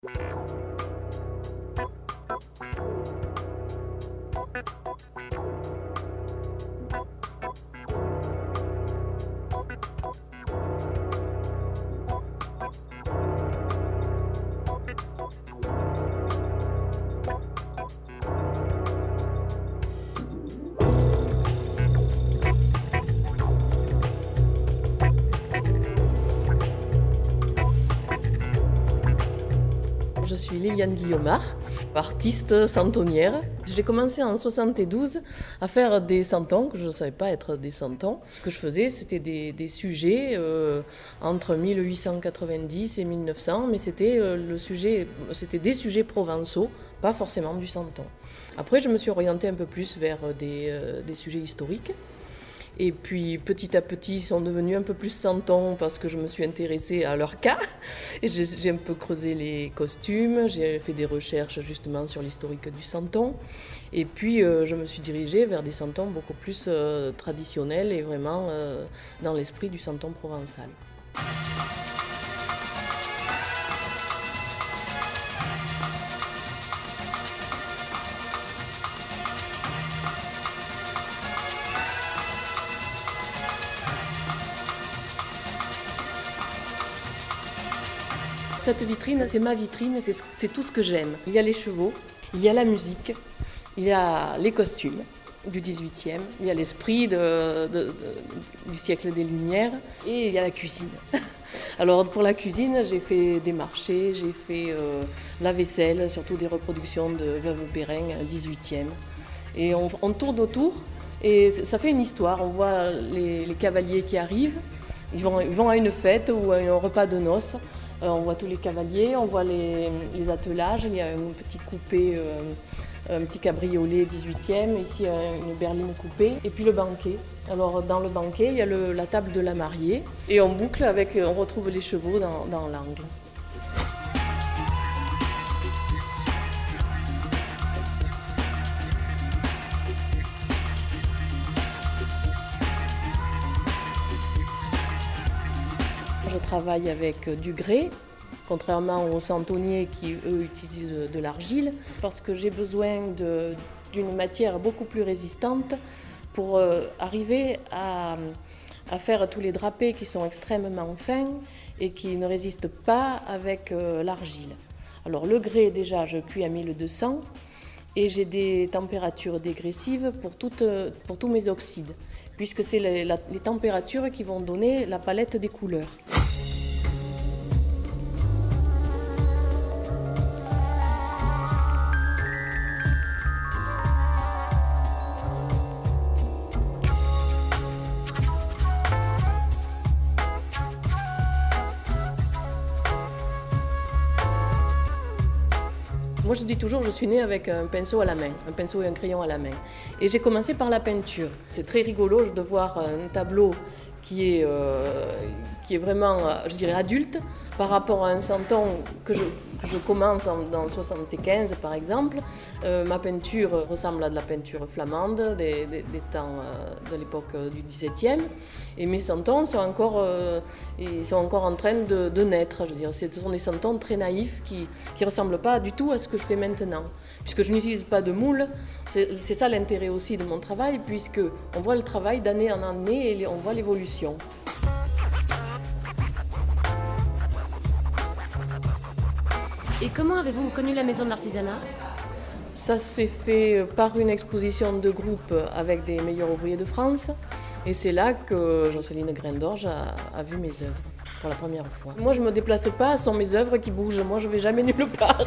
Je suis Liliane Guillaumard, artiste santonnière. J'ai commencé en 72 à faire des santons, que je ne savais pas être des santons. Ce que je faisais, c'était des sujets entre 1890 et 1900, mais c'était des sujets provençaux, pas forcément du santon. Après, je me suis orientée un peu plus vers des sujets historiques. Et puis petit à petit, ils sont devenus un peu plus santons parce que je me suis intéressée à leur cas. Et j'ai un peu creusé les costumes, j'ai fait des recherches justement sur l'historique du santon. Et puis je me suis dirigée vers des santons beaucoup plus traditionnels et vraiment dans l'esprit du santon provençal. Cette vitrine, c'est ma vitrine, c'est tout ce que j'aime. Il y a les chevaux, il y a la musique, il y a les costumes du 18e, il y a l'esprit du siècle des Lumières et il y a la cuisine. Alors pour la cuisine, j'ai fait des marchés, j'ai fait la vaisselle, surtout des reproductions de Veuve Perrin 18e. Et on tourne autour et ça fait une histoire. On voit les cavaliers qui arrivent, ils vont à une fête ou à un repas de noces. On voit tous les cavaliers, on voit les attelages, il y a un petit coupé, un petit cabriolet 18e, ici une berline coupée, et puis le banquet. Alors dans le banquet, il y a la table de la mariée, et on boucle on retrouve les chevaux dans l'angle. Je travaille avec du grès, contrairement aux santonniers qui, eux, utilisent de l'argile, parce que j'ai besoin d'une matière beaucoup plus résistante pour arriver à faire tous les drapés qui sont extrêmement fins et qui ne résistent pas avec l'argile. Alors le grès, déjà, je cuis à 1200 et j'ai des températures dégressives pour tous mes oxydes, puisque c'est les températures qui vont donner la palette des couleurs. Moi je dis toujours, je suis née avec un pinceau à la main, un pinceau et un crayon à la main. Et j'ai commencé par la peinture. C'est très rigolo de voir un tableau qui est vraiment, je dirais, adulte par rapport à un santon que je commence dans 75 par exemple. Ma peinture ressemble à de la peinture flamande des temps de l'époque du XVIIe. Et mes santons sont encore en train de naître. Je veux dire, ce sont des santons très naïfs qui ne ressemblent pas du tout à ce que je fais maintenant. Puisque je n'utilise pas de moule, c'est ça l'intérêt aussi de mon travail, puisqu'on voit le travail d'année en année et on voit l'évolution. Et comment avez-vous connu la Maison de l'Artisanat ? Ça s'est fait par une exposition de groupe avec des meilleurs ouvriers de France. Et c'est là que Jocelyne Graindorge a vu mes œuvres pour la première fois. Moi, je ne me déplace pas, ce sont mes œuvres qui bougent. Moi, je ne vais jamais nulle part.